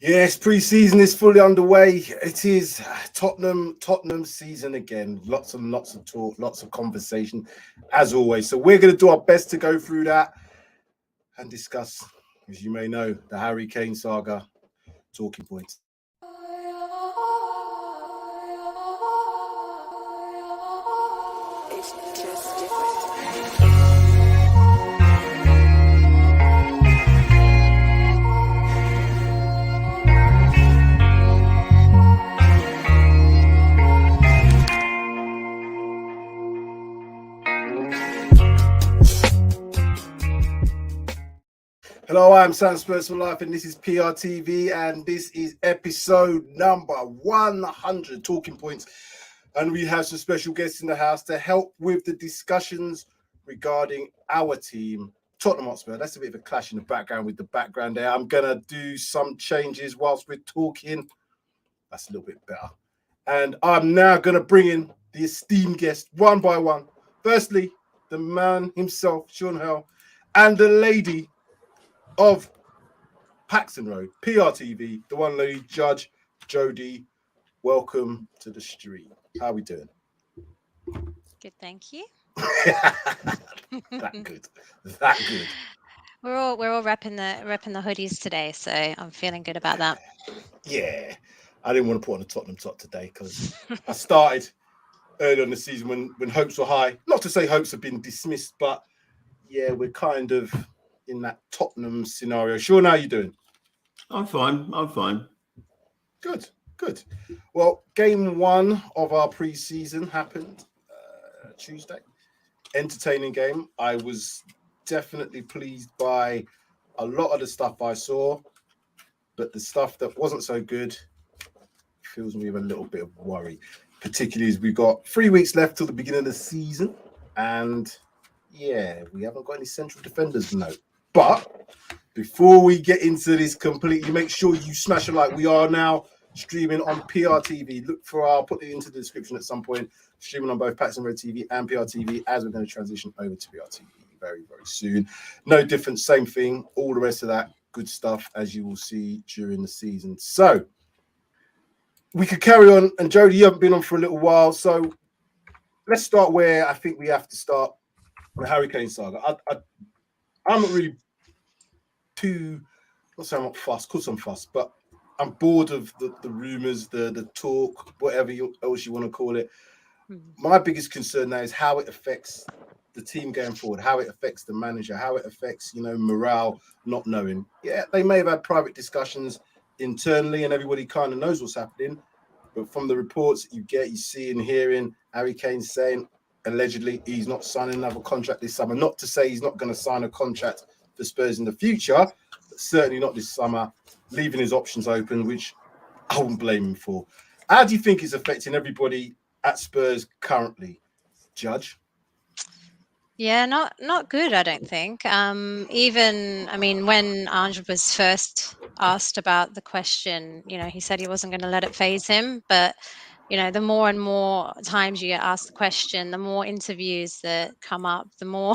Yes, pre-season is fully underway. It is Tottenham season again. Lots and lots of talk, lots of conversation, as always. So we're going to do our best to go through that and discuss, as you may know, the Harry Kane saga talking points. It's just different. Hello, I'm Spurs for Life, and this is PRTv, and this is episode number 100, Talking Points. And we have some special guests in the house to help with the discussions regarding our team, Tottenham Hotspur. That's a bit of a clash in the background with the background there. I'm going to do some changes whilst we're talking. That's a little bit better. And I'm now going to bring in the esteemed guests one by one. Firstly, the man himself, Sean Hell, and the lady of Paxton Road, PRTv, the one lady judge, Jodi. Welcome to the stream. How are we doing? Good, thank you. That good. We're all repping the hoodies today, so I'm feeling good about that. Yeah, I didn't want to put on a Tottenham top today because I started early on the season when hopes were high. Not to say hopes have been dismissed, but yeah, we're kind of in that Tottenham scenario. Sean, how are you doing? I'm fine. Good. Well, game one of our pre-season happened Tuesday. Entertaining game. I was definitely pleased by a lot of the stuff I saw, but the stuff that wasn't so good fills me with a little bit of worry, particularly as we've got 3 weeks left till the beginning of the season, and yeah, we haven't got any central defenders, no. But before we get into this completely, make sure you smash a like. We are now streaming on PRTv. Look for I'll put it into the description at some point. Streaming on both Paxton Road TV and PRTv, as we're going to transition over to PRTv very, very soon. No difference, same thing. All the rest of that good stuff, as you will see during the season. So we could carry on. And Jodi, you haven't been on for a little while, so let's start where I think we have to start. The Harry Kane saga. I'm not really not saying I'm not fussed, because I'm fussed, but I'm bored of the rumours, the talk, whatever else you want to call it. My biggest concern now is how it affects the team going forward, how it affects the manager, how it affects, morale, not knowing. Yeah, they may have had private discussions internally and everybody kind of knows what's happening, but from the reports that you get, you see and hearing Harry Kane saying, allegedly, he's not signing another contract this summer. Not to say he's not going to sign a contract for Spurs in the future, but certainly not this summer, leaving his options open, which I wouldn't blame him for. How do you think it's affecting everybody at Spurs currently, Judge? Yeah, not good, I don't think. When Ange was first asked about the question, he said he wasn't going to let it faze him, but the more and more times you get asked the question, the more interviews that come up, the more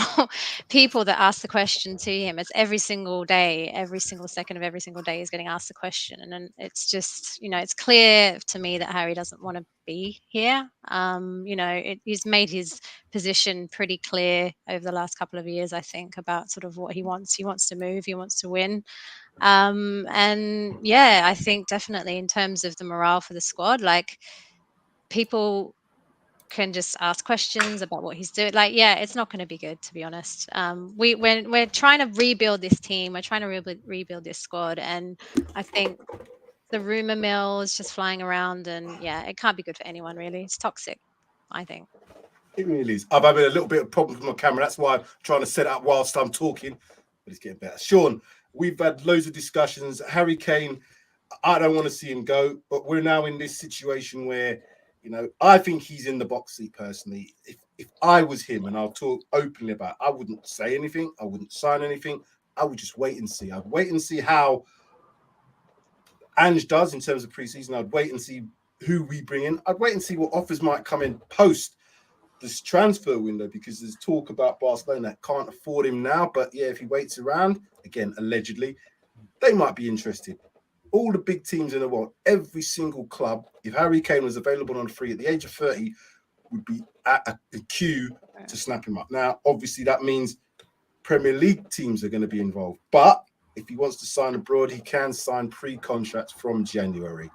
people that ask the question to him. It's every single day, every single second of every single day is getting asked the question. And then it's just, it's clear to me that Harry doesn't want to be here. He's made his position pretty clear over the last couple of years, I think, about sort of what he wants. He wants to move, he wants to win. I think definitely in terms of the morale for the squad, like, people can just ask questions about what he's doing. Like, yeah, it's not going to be good, to be honest. We're trying to rebuild this team. We're trying to rebuild this squad. And I think the rumor mill is just flying around. And yeah, it can't be good for anyone, really. It's toxic, I think. It really is. I've had a little bit of problem with my camera. That's why I'm trying to set it up whilst I'm talking. But it's getting better. Sean, we've had loads of discussions. Harry Kane, I don't want to see him go. But we're now in this situation where, I think he's in the box seat personally. If I was him, and I'll talk openly about it, I wouldn't say anything. I wouldn't sign anything. I would just wait and see. I'd wait and see how Ange does in terms of preseason. I'd wait and see who we bring in. I'd wait and see what offers might come in post this transfer window, because there's talk about Barcelona that can't afford him now. But yeah, if he waits around, again, allegedly, they might be interested. all the big teams in the world, every single club, if Harry Kane was available on free at the age of 30, would be at a queue to snap him up. Now, obviously, that means Premier League teams are going to be involved. But if he wants to sign abroad, he can sign pre-contracts from January.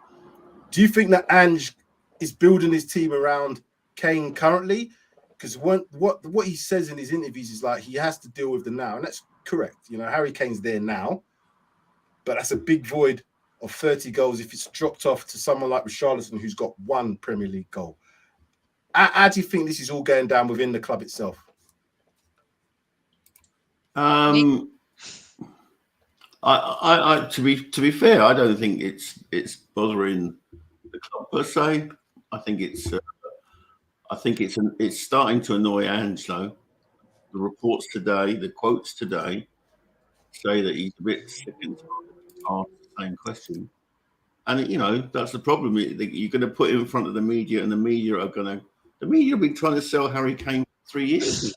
Do you think that Ange is building his team around Kane currently? Because what he says in his interviews is like he has to deal with the now, and that's correct. You know, Harry Kane's there now, but that's a big void of 30 goals if it's dropped off to someone like Richarlison, who's got one Premier League goal. How do you think this is all going down within the club itself? I to be fair, I don't think it's bothering the club per se. I think it's starting to annoy Ange though. The reports today, the quotes today, say that he's a bit sick and tired of the same question. And you know that's the problem. You're going to put him in front of the media, and the media have been trying to sell Harry Kane for 3 years.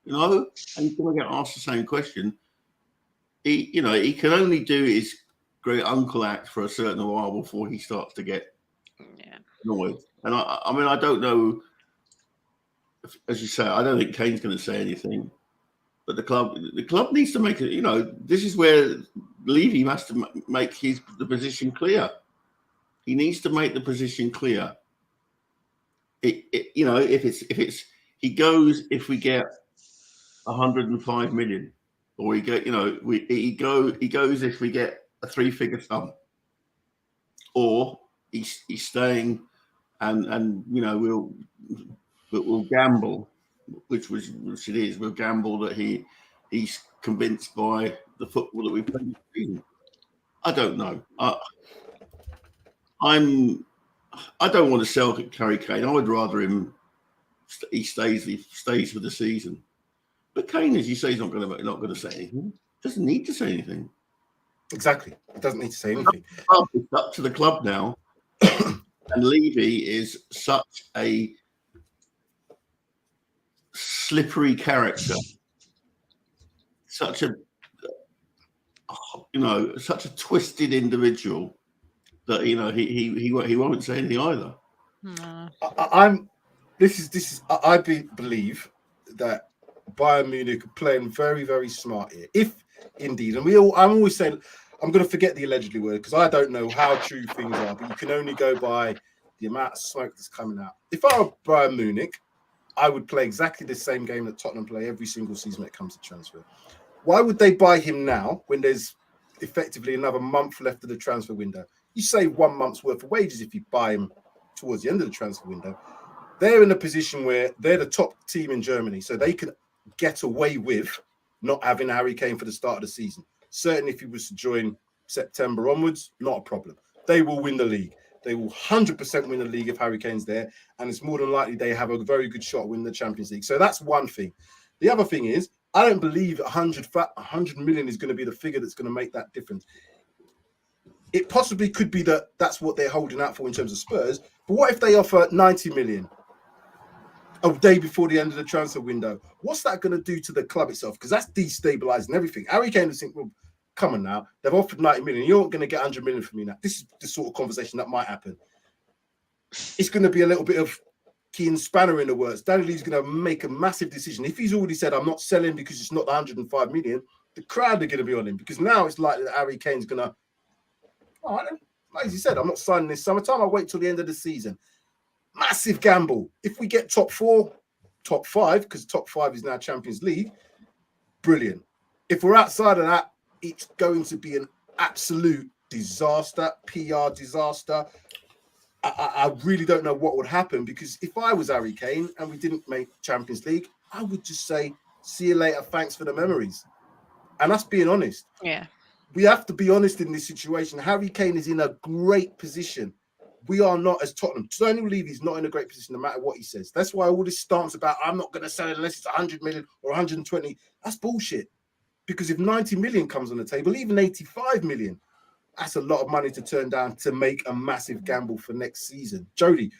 You know, and he's going to get asked the same question. He can only do his great uncle act for a certain while before he starts to get annoyed. And I mean, I don't know. As you say, I don't think Kane's going to say anything. But the club needs to make it. You know, this is where Levy has to make the position clear. He needs to make the position clear. You know, if we get 105 million, or he goes if we get a 3-figure sum, or he's staying, and you know we'll gamble, which it is. We'll gamble that he's convinced by the football that we play this season. I don't know. I don't want to sell Harry Kane. I would rather he stays for the season. But Kane, as you say, is not going to say anything. Doesn't need to say anything. Exactly. He doesn't need to say anything. It's up to the club now. And Levy is such a slippery character, such a twisted individual that he won't say anything either. No. I believe that Bayern Munich are playing very, very smart here. If indeed, and I'm always saying, I'm going to forget the allegedly word because I don't know how true things are, but you can only go by the amount of smoke that's coming out. If I were Bayern Munich, I would play exactly the same game that Tottenham play every single season when it comes to transfer. Why would they buy him now when there's effectively another month left of the transfer window? You save 1 month's worth of wages if you buy him towards the end of the transfer window. They're in a position where they're the top team in Germany, so they can get away with not having Harry Kane for the start of the season. Certainly if he was to join September onwards, not a problem. They will win the league. They will 100% win the league if Harry Kane's there, and it's more than likely they have a very good shot at winning the Champions League. So that's one thing. The other thing is, I don't believe 100 million is going to be the figure that's going to make that difference. It possibly could be that that's what they're holding out for in terms of Spurs, but what if they offer 90 million a day before the end of the transfer window? What's that going to do to the club itself? Because that's destabilizing everything. Harry Kane will think, well, come on now, they've offered 90 million. You're not going to get 100 million from me now. This is the sort of conversation that might happen. It's going to be a little bit of key and spanner in the works. Danny Lee's going to make a massive decision. If he's already said, I'm not selling because it's not the 105 million, the crowd are going to be on him, because now it's likely that Harry Kane's going to, all right, like he said, I'm not signing this summertime. I'll wait till the end of the season. Massive gamble. If we get top 4, top 5, because top 5 is now Champions League, brilliant. If we're outside of that, it's going to be an absolute disaster, PR disaster. I really don't know what would happen, because if I was Harry Kane and we didn't make Champions League, I would just say, see you later, thanks for the memories. And that's being honest. Yeah. We have to be honest in this situation. Harry Kane is in a great position. We are not as Tottenham. Daniel Levy's not in a great position no matter what he says. That's why all this stance about, I'm not going to sell it unless it's 100 million or 120, that's bullshit. Because if 90 million comes on the table, even 85 million, that's a lot of money to turn down to make a massive gamble for next season. Jodi,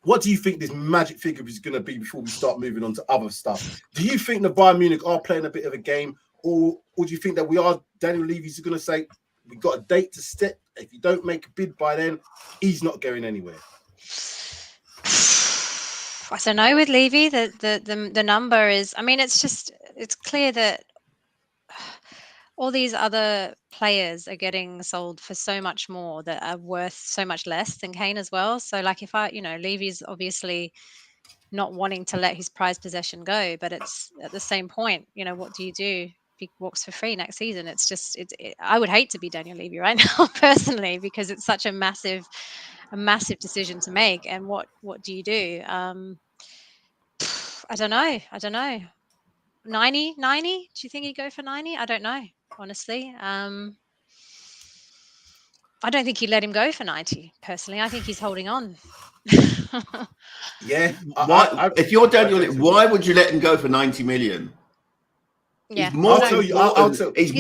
what do you think this magic figure is going to be before we start moving on to other stuff? Do you think the Bayern Munich are playing a bit of a game, or do you think that Daniel Levy's going to say, We got a date to set. If you don't make a bid by then, he's not going anywhere. I don't know with Levy. The number is. I mean, it's clear that all these other players are getting sold for so much more that are worth so much less than Kane as well. So like if Levy's obviously not wanting to let his prized possession go, but it's at the same point, what do you do if he walks for free next season? It's just, I would hate to be Daniel Levy right now personally, because it's such a massive decision to make. And what do you do? I don't know. 90? Do you think he'd go for 90? I don't know, honestly. I don't think he'd let him go for 90, personally. I think he's holding on. Yeah. If you're Daniel, why would you let him go for 90 million? Yeah. He's more important. He's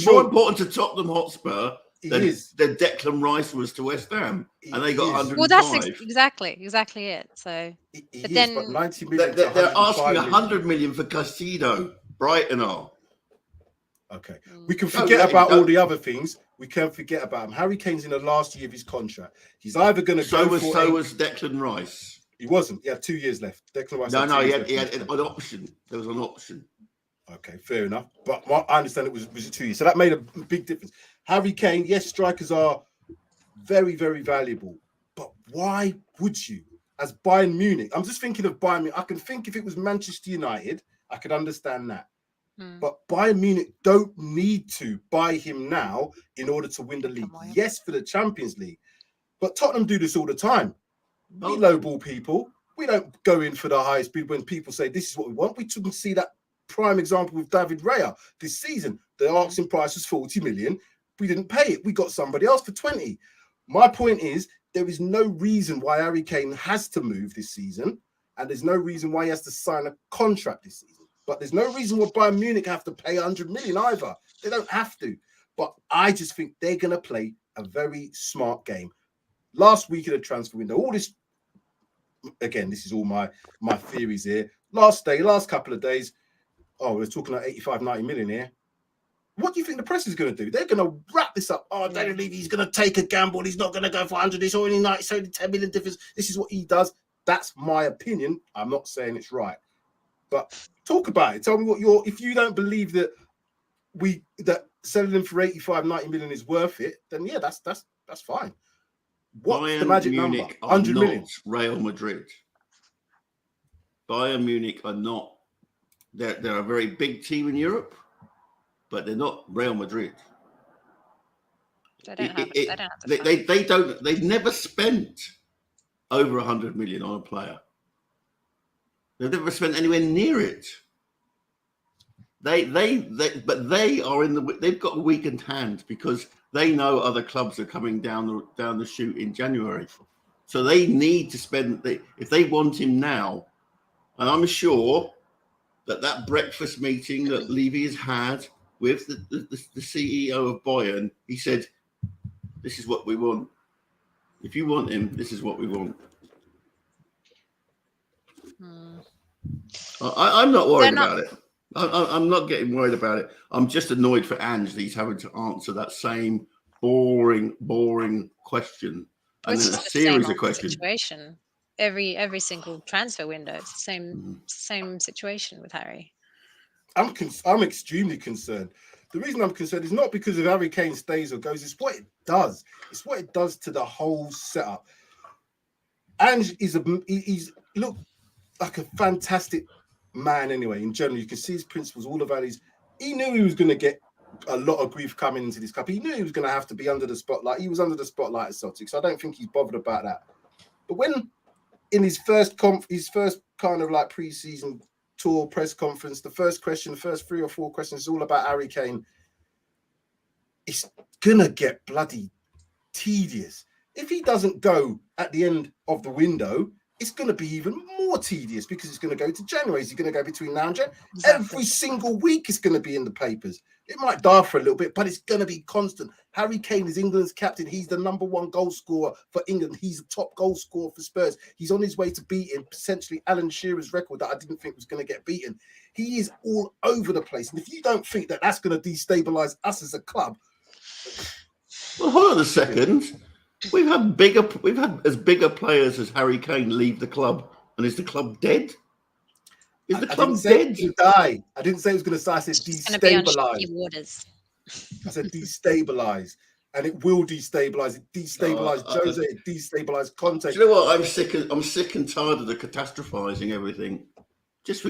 more important to Tottenham Hotspur than Declan Rice was to West Ham, and they got 105. Well, that's exactly it. So, but 90 million. They're asking 100 million for Castillo. Brighton are. Okay, we can forget about all the other things. We can't forget about him. Harry Kane's in the last year of his contract. He's either going to go for. So was Declan Rice. He wasn't. He had 2 years left. Declan Rice. He had an option. There was an option. Okay, fair enough. But I understand it was 2 years, so that made a big difference. Harry Kane, yes, strikers are very, very valuable, but why would you? As Bayern Munich, I'm just thinking of Bayern Munich. I can think if it was Manchester United, I could understand that. But Bayern Munich don't need to buy him now in order to win the league. Yes, for the Champions League. But Tottenham do this all the time. We lowball people. We don't go in for the highest bid when people say this is what we want. We couldn't see that prime example with David Raya this season. The asking price was 40 million. We didn't pay it. We got somebody else for 20. My point is, there is no reason why Harry Kane has to move this season, and there's no reason why he has to sign a contract this season. But there's no reason why Bayern Munich have to pay 100 million either. They don't have to. But I just think they're going to play a very smart game. Last week of the transfer window, all this, again, this is all my theories here. Last couple of days, we're talking about 85, 90 million here. What do you think the press is going to do? They're going to wrap this up. Oh, Daniel Levy, he's going to take a gamble. He's not going to go for 100. It's only 90, it's only 10 million difference. This is what he does. That's my opinion. I'm not saying it's right. But talk about it. Tell me if you don't believe that selling them for 85, 90 million is worth it, then yeah, that's fine. What's the magic Munich number? 100 million. Real Madrid. Bayern Munich are not. They're a very big team in Europe, but they're not Real Madrid. They've never spent over 100 million on a player. They've never spent anywhere near it. But they are they've got a weakened hand because they know other clubs are coming down the chute in January. So they need to spend, if they want him now, and I'm sure that breakfast meeting that Levy has had with the CEO of Bayern, he said, this is what we want. If you want him, this is what we want. I'm not worried about it. I'm not getting worried about it. I'm just annoyed for Ange that he's having to answer that same boring question. And then a series of questions. Situation. Every single transfer window, it's the same situation with Harry. I'm extremely concerned. The reason I'm concerned is not because of Harry Kane stays or goes. It's what it does. It's what it does to the whole setup. Ange he's look like a fantastic man anyway. In general, you can see his principles, all the values. He knew he was going to get a lot of grief coming into this cup. He knew he was going to have to be under the spotlight. He was under the spotlight at Celtic, so I don't think he's bothered about that. But when in his first kind of like pre-season tour press conference, the first 3 or 4 questions is all about Harry Kane. It's gonna get bloody tedious. If he doesn't go at the end of the window, it's going to be even more tedious because it's going to go to January. Is he going to go between now and January? Exactly. Every single week is going to be in the papers. It might die for a little bit, but it's going to be constant. Harry Kane is England's captain. He's the #1 goal scorer for England. He's the top goal scorer for Spurs. He's on his way to beating essentially Alan Shearer's record that I didn't think was going to get beaten. He is all over the place. And if you don't think that that's going to destabilize us as a club, well, hold on a second. We've had as bigger players as Harry Kane leave the club, and is the club dead? Is the club dead? To die. I didn't say it was going to die. I said destabilize. Waters. I said destabilize, and it will destabilize. It destabilized Jose. It destabilized Conte. Do you know what? I'm sick and tired of the catastrophizing everything. Just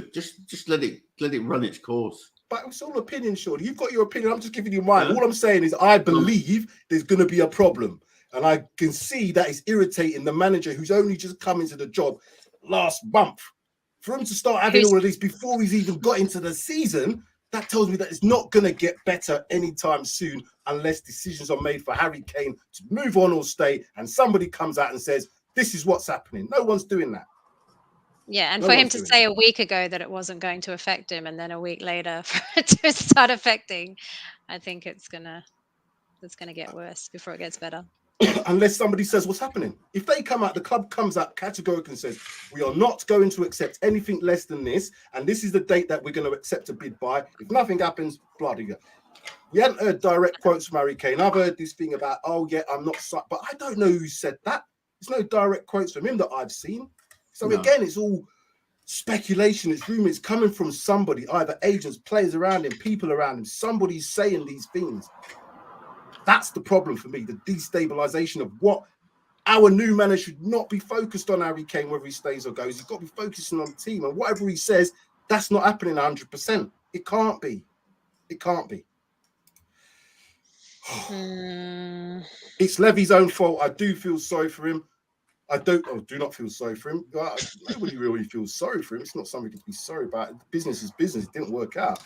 let it run its course. But it's all opinion, Sean. You've got your opinion. I'm just giving you mine. Yeah. All I'm saying is I believe there's going to be a problem, and I can see that it's irritating the manager who's only just come into the job last month. For him to start having all of this before he's even got into the season, that tells me that it's not going to get better anytime soon unless decisions are made for Harry Kane to move on or stay, and somebody comes out and says, this is what's happening. No one's doing that. Yeah, and for him to say a week ago that it wasn't going to affect him, and then a week later for it to start affecting, I think it's gonna get worse before it gets better. Unless somebody says what's happening. If they come out, the club comes out categorically and says, we are not going to accept anything less than this, and this is the date that we're going to accept a bid by. If nothing happens, bloody hell. We hadn't heard direct quotes from Harry Kane. I've heard this thing about, oh yeah, I'm not, but I don't know who said that. There's no direct quotes from him that I've seen. So again, it's all speculation. It's rumors coming from somebody, either agents, players around him, people around him. Somebody's saying these things. That's the problem for me, the destabilization of what our new manager should not be focused on Harry Kane, whether he stays or goes. He's got to be focusing on the team. And whatever he says, that's not happening 100%. It can't be. It can't be. It's Levy's own fault. I do feel sorry for him. I do not feel sorry for him. Nobody really feels sorry for him. It's not something to be sorry about. Business is business. It didn't work out.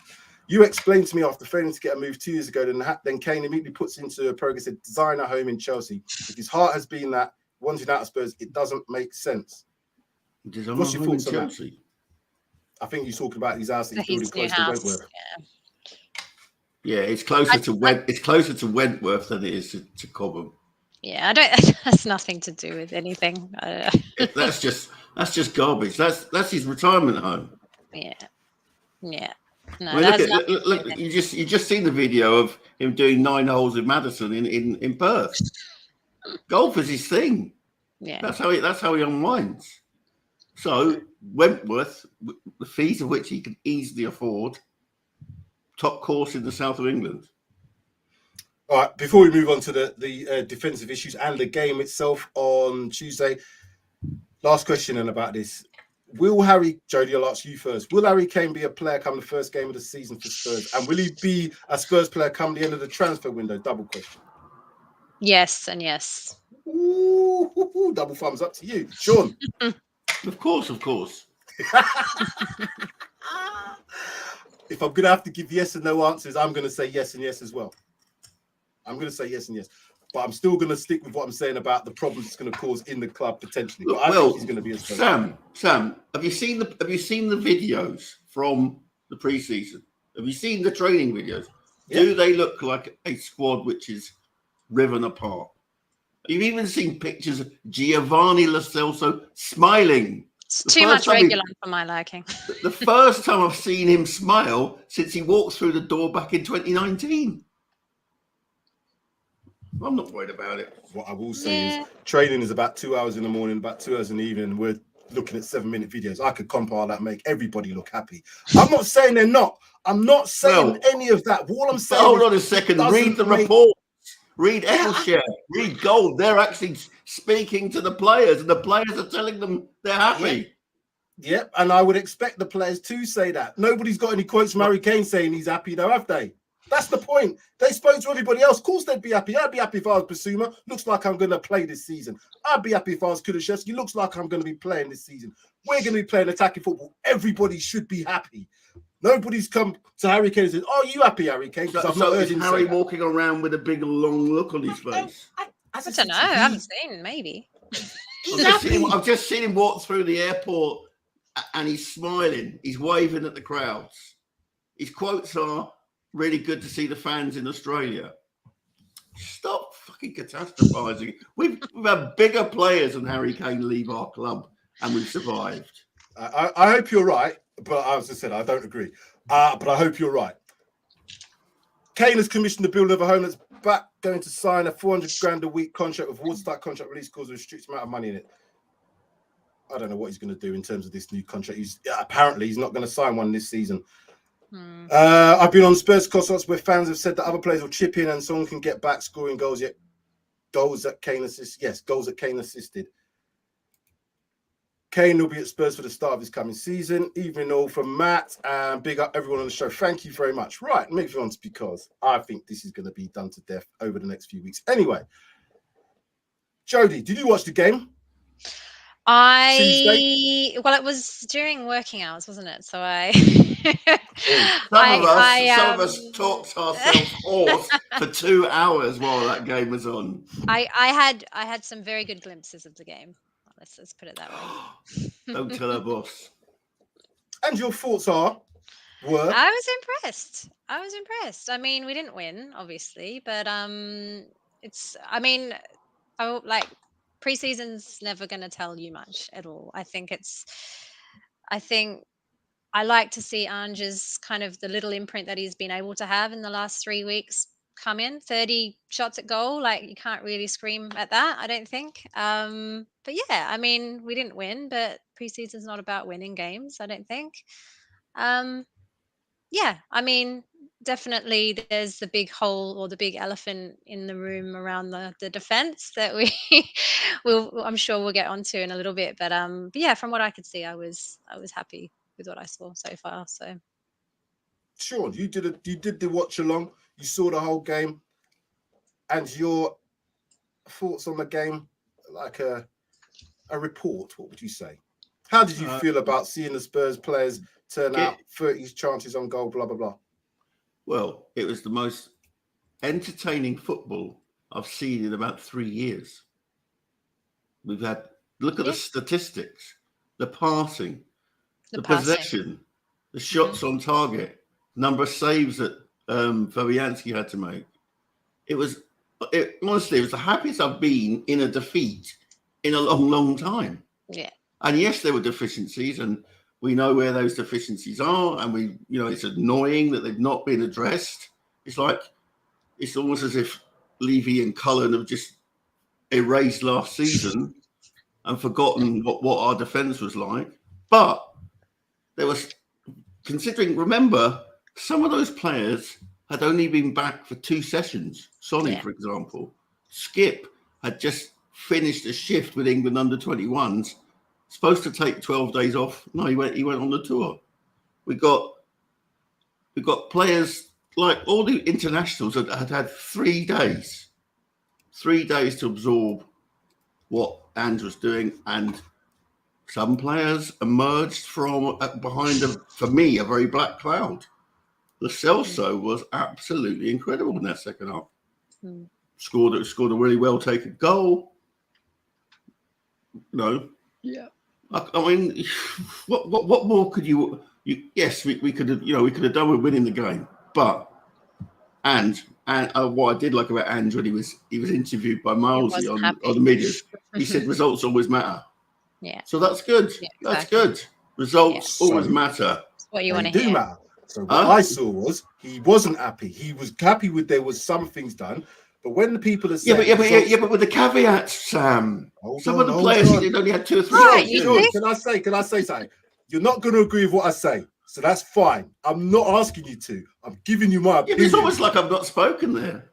You explained to me after failing to get a move 2 years ago, then Kane immediately puts into a program, said, design a home in Chelsea. If his heart has been that, wanting out of Spurs, it doesn't make sense. What's your thoughts on Chelsea? That? I think you're talking about his house that he's building close to Wentworth. Yeah, it's closer to Wentworth than it is to Cobham. Yeah, that's nothing to do with anything. That's just garbage. That's his retirement home. Yeah. No, I mean, look, you just seen the video of him doing 9 holes with Madison in Perth. Golf is his thing. Yeah, that's how he unwinds. So Wentworth, the fees of which he can easily afford, top course in the south of England. All right, before we move on to the defensive issues and the game itself on Tuesday, last question and about this. Jodi, I'll ask you first. Will Harry Kane be a player come the first game of the season for Spurs? And will he be a Spurs player come the end of the transfer window? Double question. Yes and yes. Ooh, double thumbs up to you. Sean? Of course. If I'm going to have to give yes and no answers, I'm going to say yes and yes as well. I'm going to say yes and yes. But I'm still going to stick with what I'm saying about the problems it's going to cause in the club potentially. But I think he's going to be a Spurs. Sam, have you seen the videos from the preseason? Have you seen the training videos? Yeah. Do they look like a squad which is riven apart? You've even seen pictures of Giovanni Lo Celso smiling. It's too much regular for my liking. The first time I've seen him smile since he walked through the door back in 2019. I'm not worried about it. What I will say is training is about 2 hours in the morning, about 2 hours in the evening. We're looking at 7-minute videos. I could compile that, make everybody look happy. I'm not saying they're not. I'm not saying any of that. All I'm saying hold on a second. Read the report. Read Eccleshare. Read Gold. They're actually speaking to the players, and the players are telling them they're happy. Yep, and I would expect the players to say that. Nobody's got any quotes from Harry Kane saying he's happy, though, have they? That's the point. They spoke to everybody else. Of course, they'd be happy. I'd be happy if I was Basuma. Looks like I'm going to play this season. I'd be happy if I was Kulusevski. Looks like I'm going to be playing this season. We're going to be playing attacking football. Everybody should be happy. Nobody's come to Harry Kane and said, "Oh, you happy, Harry Kane?" So is Harry walking around with a big long look on his face? I don't know. I haven't seen. Maybe. I've just seen him walk through the airport, and he's smiling. He's waving at the crowds. His quotes are, "Really good to see the fans in Australia." Stop fucking catastrophizing. We've had bigger players than Harry Kane leave our club, and we've survived. I hope you're right. But as I said, I don't agree. But I hope you're right. Kane has commissioned the build of a home that's back going to sign a 400 grand a week contract with watertight contract release clause with a strict amount of money in it. I don't know what he's going to do in terms of this new contract. Apparently he's not going to sign one this season. I've been on Spurs concerts where fans have said that other players will chip in and someone can get back scoring goals. Yet goals that Kane assisted. Yes, goals that Kane assisted. Kane will be at Spurs for the start of his coming season. Evening all from Matt, and big up everyone on the show. Thank you very much. Right, moving on, because I think this is going to be done to death over the next few weeks. Anyway, Jodi, did you watch the game? It was during working hours, wasn't it? So some of us talked ourselves off for 2 hours while that game was on. I had some very good glimpses of the game. Let's put it that way. Don't tell her boss. And your thoughts were? I was impressed. I mean, we didn't win, obviously, but preseason's never going to tell you much at all. I think I like to see Ange's kind of the little imprint that he's been able to have in the last 3 weeks come in. 30 shots at goal, like you can't really scream at that, I don't think. But yeah, I mean, we didn't win, but preseason's not about winning games, I don't think. Yeah, I mean, definitely there's the big hole or the big elephant in the room around the defense that I'm sure we'll get onto in a little bit. But yeah, from what I could see, I was happy with what I saw so far. So sure, you did the watch along, you saw the whole game, and your thoughts on the game, like a report, what would you say? How did you feel about seeing the Spurs players turn out 30 chances on goal, blah, blah, blah? Well, it was the most entertaining football I've seen in about 3 years. Look at the statistics, the passing, the possession, the shots on target, number of saves that Fabianski had to make. Honestly, it was the happiest I've been in a defeat in a long, long time. Yeah. And yes, there were deficiencies, and we know where those deficiencies are, and it's annoying that they've not been addressed. It's almost as if Levy and Cullen have just erased last season and forgotten what our defence was like. But remember, some of those players had only been back for 2 sessions. Sonny, for example. Skip had just finished a shift with England under 21s. Supposed to take 12 days off. No, he went on the tour. We've got players like all the internationals that had 3 days. 3 days to absorb what Ange was doing, and some players emerged from behind for me, a very black cloud. Lo Celso was absolutely incredible in that second half. Scored a really well taken goal. Yeah. I mean, what more could you? Yes, we could have done with winning the game, but and what I did like about Ange when he was interviewed by Milesy on the media, he said results always matter. Yeah. So that's good. Yeah, exactly. That's good. Results always matter. That's what you want to hear. Matter. So what I saw was he wasn't happy. He was happy with there was some things done. But when the people are saying... but with the caveats, Sam. Some of the players only had 2 or 3 shots. Can I say something? You're not going to agree with what I say, so that's fine. I'm not asking you to. I'm giving you my opinion. It's almost like I've not spoken there.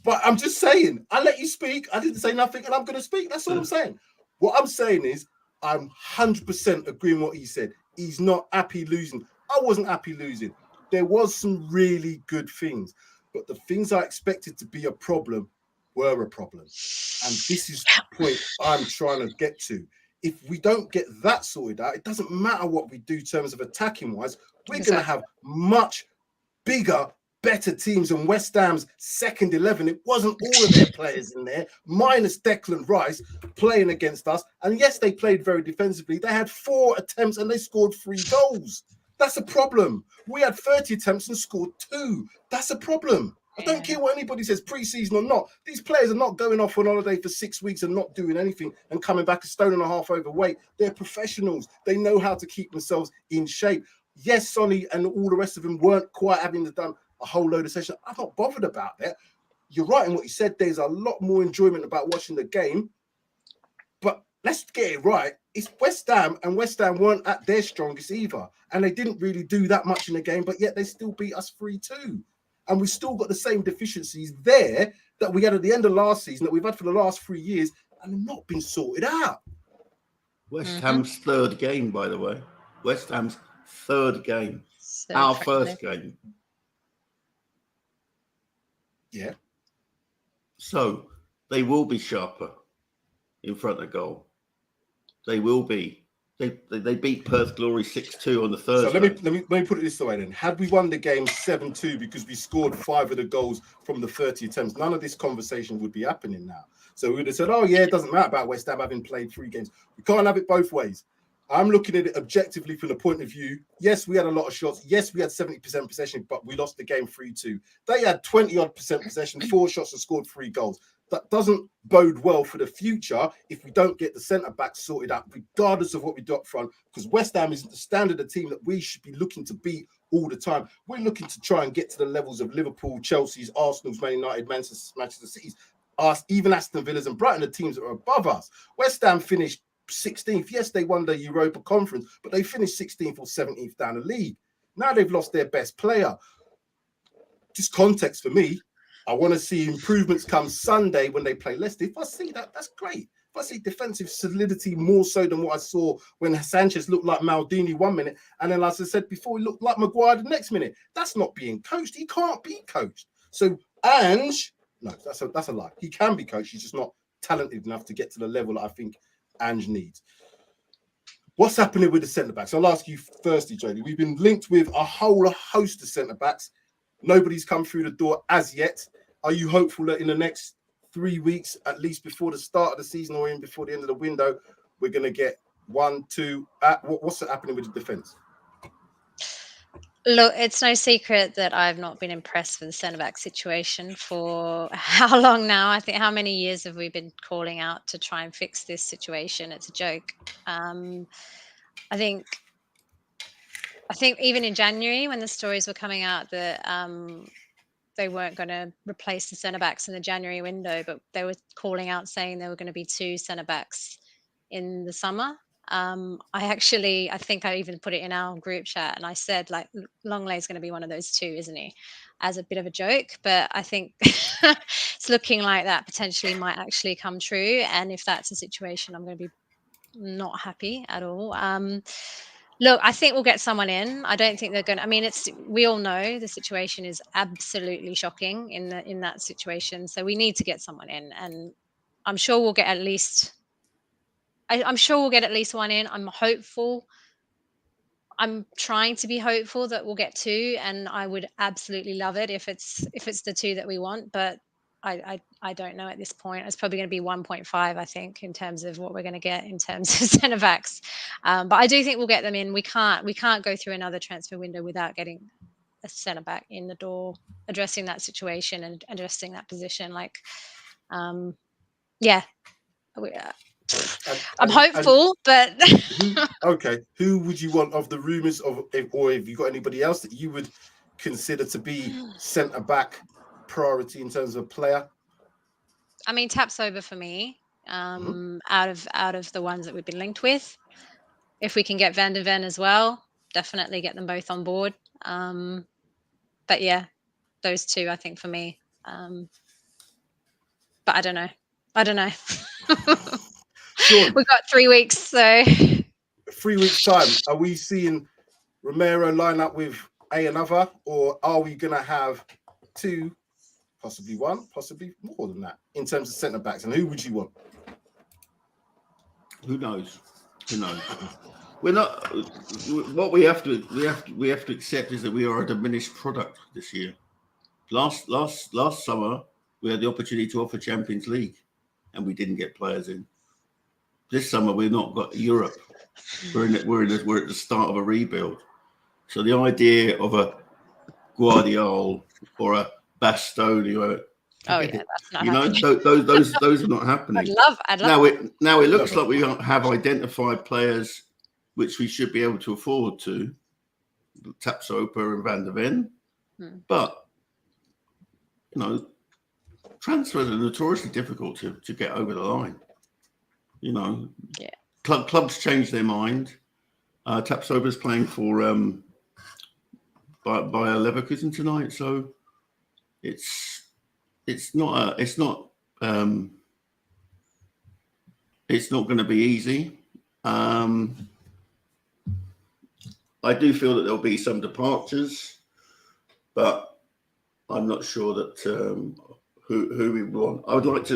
But I'm just saying, I let you speak. I didn't say nothing, and I'm going to speak. That's all I'm saying. What I'm saying is I'm 100% agreeing with what he said. He's not happy losing. I wasn't happy losing. There was some really good things. But the things I expected to be a problem were a problem. And this is the point I'm trying to get to. If we don't get that sorted out, it doesn't matter what we do in terms of attacking wise. We're going to have much bigger, better teams than West Ham's second 11. It wasn't all of their players in there, minus Declan Rice playing against us. And yes, they played very defensively. They had 4 attempts and they scored 3 goals. That's a problem. We had 30 attempts and scored 2. That's a problem. I don't care what anybody says, pre-season or not. These players are not going off on holiday for 6 weeks and not doing anything and coming back a stone and a half overweight. They're professionals. They know how to keep themselves in shape. Yes, Sonny and all the rest of them weren't quite having done a whole load of sessions. I'm not bothered about that. You're right in what you said. There's a lot more enjoyment about watching the game. But let's get it right. It's West Ham, and West Ham weren't at their strongest either. And they didn't really do that much in the game, but yet they still beat us 3-2. And we still got the same deficiencies there that we had at the end of last season, that we've had for the last 3 years, and have not been sorted out. West Ham's third game, by the way. West Ham's third game. So Our friendly. first game. Yeah. So they will be sharper in front of goal. They will be. They beat Perth Glory 6-2 on the Thursday. So let me put it this way then. Had we won the game 7-2 because we scored 5 of the goals from the 30 attempts, none of this conversation would be happening now. So we would have said, oh yeah, it doesn't matter about West Ham having played 3 games. We can't have it both ways. I'm looking at it objectively from the point of view, yes, we had a lot of shots. Yes, we had 70% possession, but we lost the game 3-2. They had 20-odd% possession, 4 shots and scored 3 goals. That doesn't bode well for the future if we don't get the centre-back sorted out, regardless of what we do up front, because West Ham isn't the standard of team that we should be looking to beat all the time. We're looking to try and get to the levels of Liverpool, Chelsea's, Arsenal's, Man United, Manchester City's, even Aston Villa's and Brighton, the teams that are above us. West Ham finished 16th. Yes, they won the Europa Conference, but they finished 16th or 17th down the league. Now they've lost their best player. Just context for me. I want to see improvements come Sunday when they play Leicester. If I see that, that's great. If I see defensive solidity more so than what I saw when Sanchez looked like Maldini 1 minute, and then, as I said before, he looked like Maguire the next minute. That's not being coached. He can't be coached. So Ange, no, that's a lie. He can be coached. He's just not talented enough to get to the level that I think Ange needs. What's happening with the centre-backs? I'll ask you firstly, Jodi. We've been linked with a whole host of centre-backs. Nobody's come through the door as yet. Are you hopeful that in the next 3 weeks, at least before the start of the season or even before the end of the window, we're going to get 1, 2? What's happening with the defence? Look, it's no secret that I've not been impressed with the centre-back situation for how long now? I think how many years have we been calling out to try and fix this situation? It's a joke. I think even in January when the stories were coming out that they weren't going to replace the centre-backs in the January window, but they were calling out saying there were going to be 2 centre-backs in the summer. I think I even put it in our group chat and I said, like, Longlay's going to be one of those 2, isn't he? As a bit of a joke, but I think it's looking like that potentially might actually come true. And if that's the situation, I'm going to be not happy at all. Look, I think we'll get someone in. I don't think they're going to, I mean, we all know the situation is absolutely shocking in that situation. So we need to get someone in, and I'm sure we'll get at least one in. I'm hopeful. I'm trying to be hopeful that we'll get 2, and I would absolutely love it if it's the 2 that we want, but I don't know at this point. It's probably going to be 1.5, I think, in terms of what we're going to get in terms of centre backs. But I do think we'll get them in. We can't go through another transfer window without getting a centre back in the door, addressing that situation and addressing that position. Like, yeah. I'm hopeful, but who would you want of the rumours or have you got anybody else that you would consider to be centre back priority in terms of player? I mean, Tap's over for me. Out of the ones that we've been linked with, if we can get Van der Ven as well, definitely get them both on board. But yeah, those 2, I think, for me. But I don't know. Sure. We've got 3 weeks, so 3 weeks time. Are we seeing Romero line up with another, or are we going to have 2, possibly 1, possibly more than that in terms of centre backs? And who would you want? Who knows? We're not. What we have to accept is that we are a diminished product this year. Last summer we had the opportunity to offer Champions League, and we didn't get players in. This summer we've not got Europe. We're at the start of a rebuild. So the idea of a Guardiola or a Bastoni, that's not happening. Those are not happening. I'd love. Now it looks like we have identified players which we should be able to afford to. Tapsoba and Van der Ven. But, you know, transfers are notoriously difficult to get over the line. You know, clubs change their mind. Tapsoba's playing for by Leverkusen tonight, so it's not going to be easy. I do feel that there'll be some departures, but I'm not sure that who we want. I'd like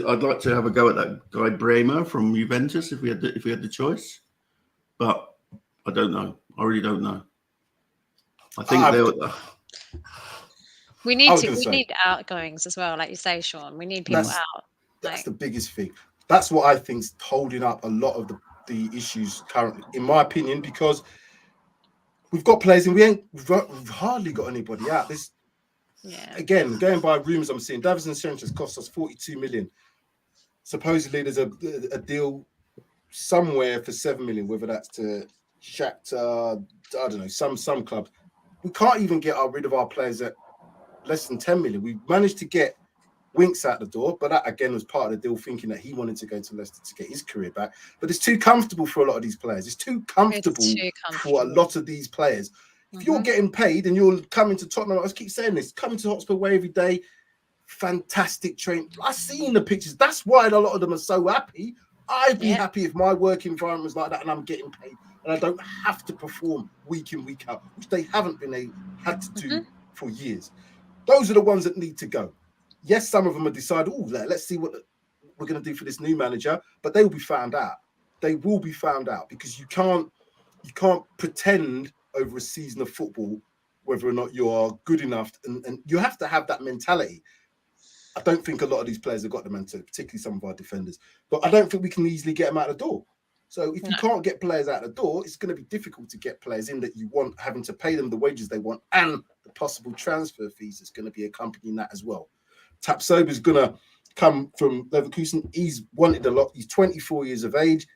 to have a go at that guy Bremer from Juventus if we had the choice, but I don't know. I really don't know. I think we need outgoings as well, like you say, Sean. We need people out. That's the biggest thing. That's what I think's holding up a lot of the issues currently, in my opinion, because we've got players and we've hardly got anybody out. This again, going by rumours I'm seeing, Davison Sanchez cost us 42 million. Supposedly there's a deal somewhere for 7 million, whether that's to Shakhtar, I don't know, some club. We can't even get rid of our players at less than 10 million. We managed to get Winks out the door, but that again was part of the deal, thinking that he wanted to go to Leicester to get his career back. But it's too comfortable for a lot of these players. It's too comfortable for a lot of these players. If you're getting paid and you're coming to Tottenham, I keep saying this, coming to Hotspur Way every day, fantastic train. I've seen the pictures. That's why a lot of them are so happy. I'd be happy if my work environment was like that and I'm getting paid and I don't have to perform week in, week out, which they haven't had to do for years. Those are the ones that need to go. Yes, some of them have decided, let's see what we're going to do for this new manager, but they will be found out. They will be found out because you can't pretend over a season of football whether or not you are good enough, and you have to have that mentality. I don't think a lot of these players have got the mentality, particularly some of our defenders, but I don't think we can easily get them out the door. So if you can't get players out the door, it's going to be difficult to get players in that you want, having to pay them the wages they want and the possible transfer fees that's going to be accompanying that as well. Tapsoba is going to come from Leverkusen. He's wanted a lot. He's 24 years of age.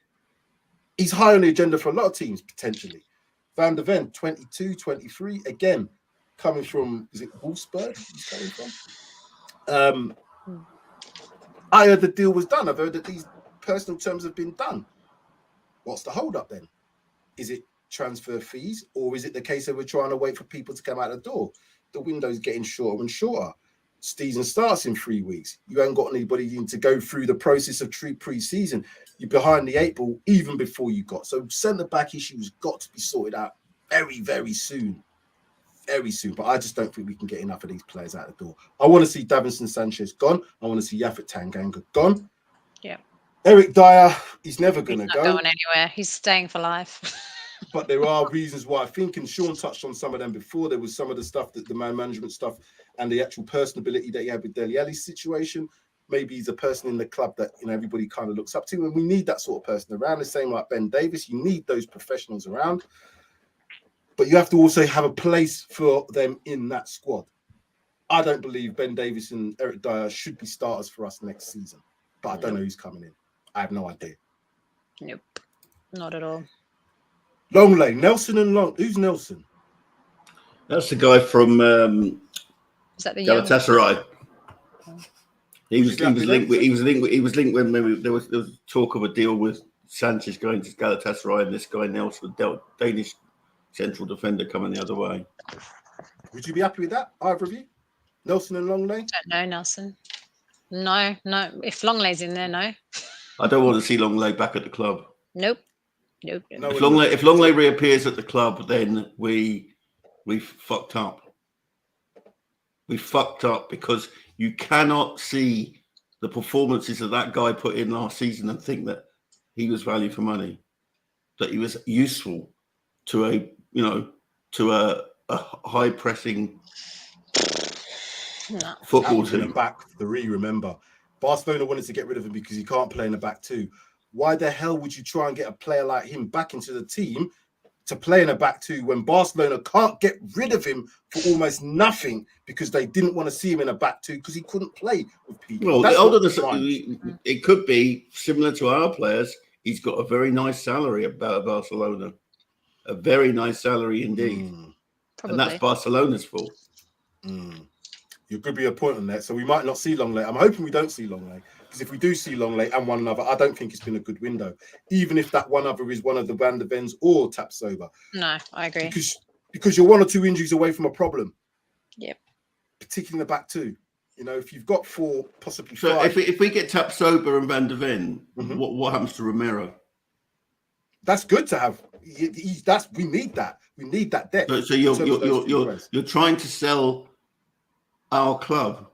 He's high on the agenda for a lot of teams, potentially. Van der Ven, 22, 23. Again, coming from, is it Wolfsburg he's coming from? I heard the deal was done. I've heard that these personal terms have been done. What's the hold up then? Is it transfer fees, or is it the case that we're trying to wait for people to come out the door? The window's getting shorter and shorter. Season starts in 3 weeks. You haven't got anybody in to go through the process of pre-season. You're behind the 8 ball even before you got. So centre-back issues got to be sorted out very, very soon. Very soon. But I just don't think we can get enough of these players out the door. I want to see Davinson Sanchez gone. I want to see Yaphet Tanganga gone. Yeah. Eric Dyer, he's never going to go. He's not going anywhere. He's staying for life. But there are reasons why I think, and Sean touched on some of them before, there was some of the stuff, that the man management stuff and the actual personability that he had with Dele Alli's situation. Maybe he's a person in the club that, you know, everybody kind of looks up to, and we need that sort of person around. The same like Ben Davies, you need those professionals around, but you have to also have a place for them in that squad. I don't believe Ben Davies and Eric Dyer should be starters for us next season, but I don't know who's coming in. I have no idea. Nope, not at all. Long Lane, Nelson and Long. Who's Nelson? That's the guy from Is that the Galatasaray. He was linked when there was talk of a deal with Sanchez going to Galatasaray and this guy Nelson, Danish central defender, coming the other way. Would you be happy with that, either of you? Nelson and Long Lane? Don't know Nelson. No. If Longlay's in there, no. I don't want to see Longley back at the club. Nope. No, if Longley reappears at the club, then we fucked up. We fucked up because you cannot see the performances that that guy put in last season and think that he was value for money, that he was useful to a high pressing football team. Back 3, remember. Barcelona wanted to get rid of him because he can't play in the back 2. Why the hell would you try and get a player like him back into the team to play in a back 2 when Barcelona can't get rid of him for almost nothing because they didn't want to see him in a back 2 because he couldn't play with people? Well, it could be similar to our players. He's got a very nice salary at Barcelona. A very nice salary indeed. Probably. And that's Barcelona's fault. You could be a point on that. So we might not see Longley. I'm hoping we don't see Longley, because if we do see Longley and one another, I don't think it's been a good window. Even if that one other is one of the Van der Vens or Tapsoba. No, I agree. Because you're 1 or 2 injuries away from a problem. Yep. Particularly in the back two. You know, if you've got 4, possibly 5. So if we get Tapsoba and Van der Ven, what happens to Romero? That's good to have. We need that. We need that depth. So you're trying to sell our club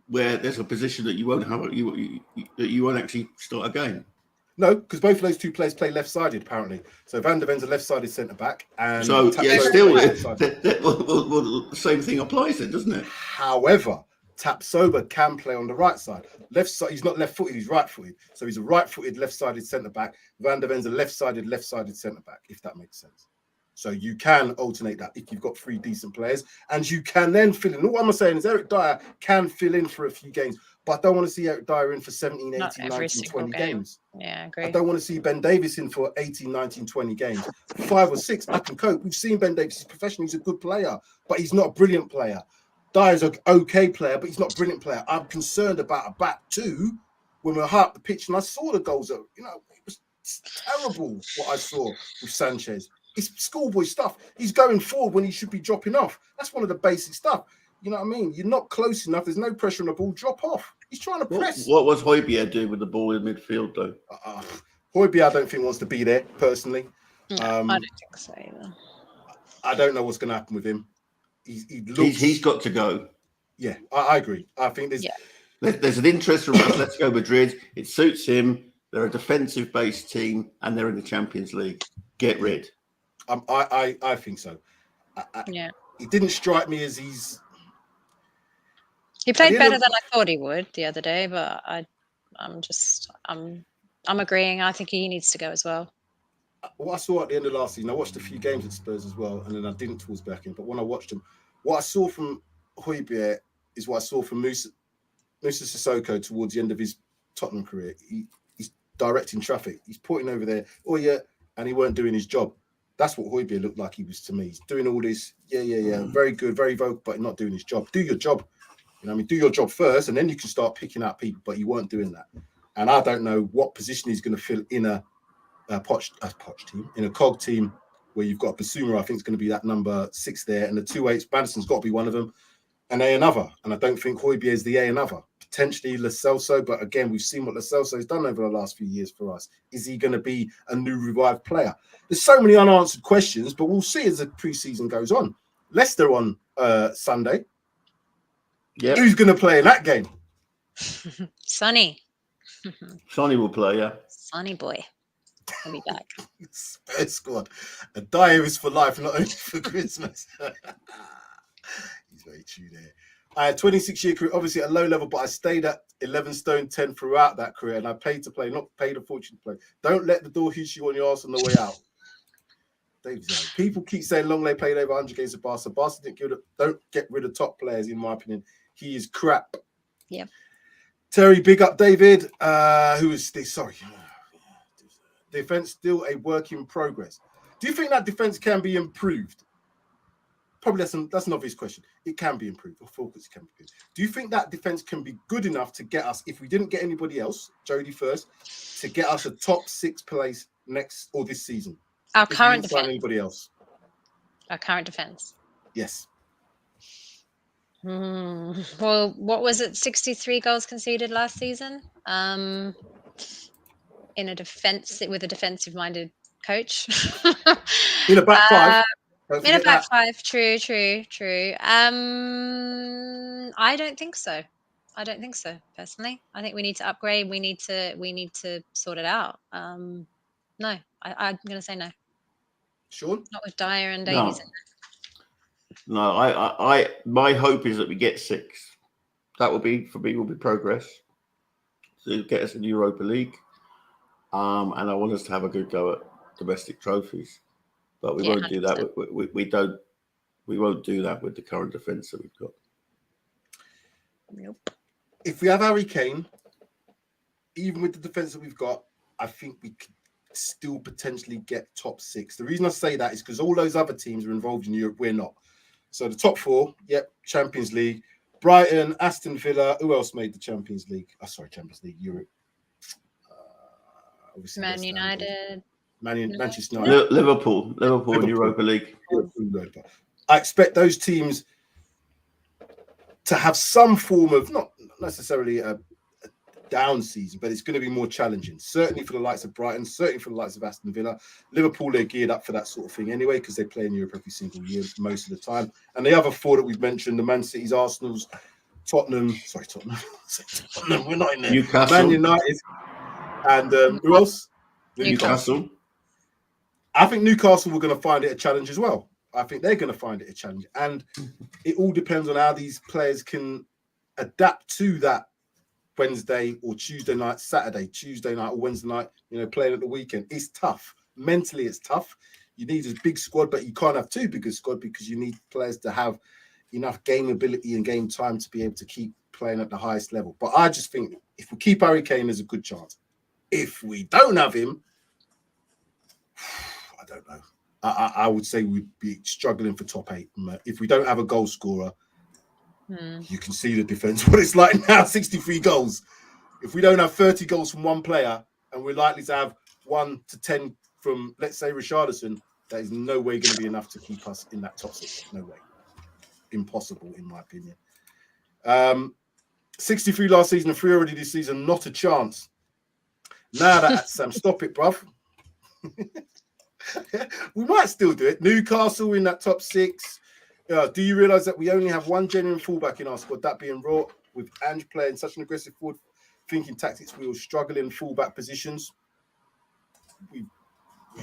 where there's a position that you won't have, that you won't actually start a game. No, because both of those 2 players play left-sided apparently. So Van der Ven's a left-sided centre back, and so the same thing applies then, doesn't it? However, Tapsoba can play on the right side. Left side, he's not left-footed; he's right-footed. So he's a right-footed left-sided centre back. Van der Ven's a left-sided centre back. If that makes sense. So you can alternate that if you've got 3 decent players, and you can then fill in. All I'm saying is Eric Dyer can fill in for a few games, but I don't want to see Eric Dyer in for 17, 18, 19, 20 games. Yeah, I agree. I don't want to see Ben Davies in for 18, 19, 20 games. 5 or 6, I can cope. We've seen Ben Davies. He's professional. He's a good player, but he's not a brilliant player. Dyer's an okay player, but he's not a brilliant player. I'm concerned about a back two when we're high up the pitch, and I saw the goals. It was terrible what I saw with Sanchez. It's schoolboy stuff. He's going forward when he should be dropping off. That's one of the basic stuff. You know what I mean? You're not close enough. There's no pressure on the ball. Drop off. He's trying to press. What was Højbjerg doing with the ball in midfield, though? Højbjerg, I don't think wants to be there, personally. No, I don't think so either. I don't know what's going to happen with him. He's got to go. Yeah, I agree. I think there's an interest from Atletico Madrid. It suits him. They're a defensive-based team, and they're in the Champions League. Get rid. I think so. He didn't strike me as He played better than I thought he would the other day, but I'm agreeing. I think he needs to go as well. What I saw at the end of last season, I watched a few games at Spurs as well, and then I didn't towards back in. But when I watched them, what I saw from Højbjerg is what I saw from Musa Sissoko towards the end of his Tottenham career. He's directing traffic. He's pointing over there, and he weren't doing his job. That's what Højbjerg looked like he was to me. He's doing all this, very good, very vocal, but not doing his job. Do your job. You know what I mean? Do your job first, and then you can start picking out people, but you weren't doing that. And I don't know what position he's going to fill in a Poch team, in a COG team where you've got Basuma, I think it's going to be that number 6 there, and the 2-8s, Madison's got to be one of them, and another. And I don't think Højbjerg is the another. Potentially Lo Celso, but again, we've seen what Lo Celso has done over the last few years for us. Is he going to be a new revived player? There's so many unanswered questions, but we'll see as the pre-season goes on. Leicester on Sunday. Yeah. Who's going to play in that game? Sonny. Sonny will play, yeah. Sonny boy. I'll be back. Spurs squad. A Dyer is for life, not only for Christmas. He's very true there. I had 26-year career, obviously at a low level, but I stayed at 11 stone 10 throughout that career, and I paid to play, not paid a fortune to play. Don't let the door hit you on your ass on the way out. Dave's people keep saying Longley played over 100 games of Barca. Barca don't get rid of top players, in my opinion. He is crap. Yeah. Terry, big up David. Who is this? Sorry. Defense still a work in progress. Do you think that defense can be improved? Probably that's an obvious question. It can be improved, or focus can be improved. Do you think that defense can be good enough to get us, if we didn't get anybody else, Jodi first, to get us a top 6 place next or this season? Our current defense. Anybody else? Our current defense. Yes. Well, what was it? 63 goals conceded last season. In a defense with a defensive-minded coach. In a back five. In a back five. True. I don't think so. Personally, I think we need to upgrade. We need to sort it out. No, I'm going to say no. Sean? Not with Dyer and Davies. No, my hope is that we get 6. That will be, for me, will be progress. To get us in Europa League. And I want us to have a good go at domestic trophies. But we won't 100%. Do that. We won't do that with the current defence that we've got. Nope. If we have Harry Kane, even with the defence that we've got, I think we could still potentially get top 6. The reason I say that is because all those other teams are involved in Europe. We're not. So the top 4, Champions League. Brighton, Aston Villa. Who else made the Champions League? Champions League, Europe. Obviously Man United. Manchester United. Liverpool in Europa League. I expect those teams to have some form of, not necessarily a down season, but it's going to be more challenging. Certainly for the likes of Brighton, certainly for the likes of Aston Villa. Liverpool, they're geared up for that sort of thing anyway, because they play in Europe every single year most of the time. And the other 4 that we've mentioned, the Man City's, Arsenal's, Tottenham. We're not in there. Newcastle. Man United. And who else? Newcastle. I think Newcastle were going to find it a challenge as well. I think they're going to find it a challenge. And it all depends on how these players can adapt to that Wednesday or Tuesday night, Tuesday night or Wednesday night, playing at the weekend. It's tough. Mentally, it's tough. You need a big squad, but you can't have too big a squad because you need players to have enough game ability and game time to be able to keep playing at the highest level. But I just think if we keep Harry Kane, there's a good chance. If we don't have him, I don't know. I would say we'd be struggling for top 8. If we don't have a goal scorer, you can see the defense, what it's like now, 63 goals. If we don't have 30 goals from one player and we're likely to have 1 to 10 from, let's say, Richarlison, that is no way going to be enough to keep us in that top 6. No way. Impossible, in my opinion. 63 last season and 3 already this season, not a chance. Now that, Sam, stop it, bruv. We might still do it. Newcastle in that top 6. Do you realise that we only have one genuine fullback in our squad, that being Raw, with Ange playing such an aggressive forward-thinking tactics, we will struggle in fullback positions. We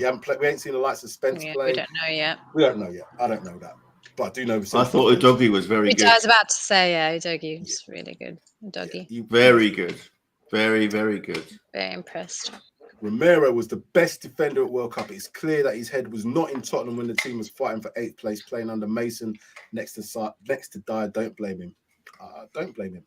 haven't played. We ain't seen the likes of Spence play. We don't know yet. We don't know yet. I don't know that, but I do know. I thought Udogie was very good. I was about to say, Udogie was really good. Udogie. Very good. Very, very good. Very impressed. Romero was the best defender at World Cup. It's clear that his head was not in Tottenham when the team was fighting for 8th place, playing under Mason next to Dyer. Don't blame him. Don't blame him.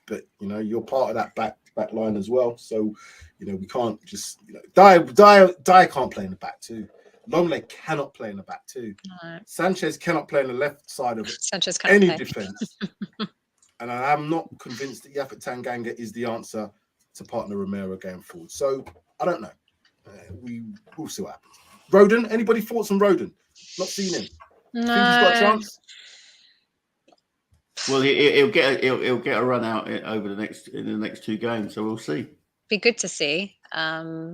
But you're part of that back line as well. So we can't just Dyer can't play in the back too. Longley cannot play in the back too. No. Sanchez cannot play on the left side of any defense. And I am not convinced that Yaphet Tanganga is the answer to partner Romero going forward. So I don't know. We'll see what happens. Rodon, anybody thoughts on Rodon? Not seen him. No. Think he's got a chance? Well, he'll get a run out in the next 2 games, so we'll see. Be good to see. I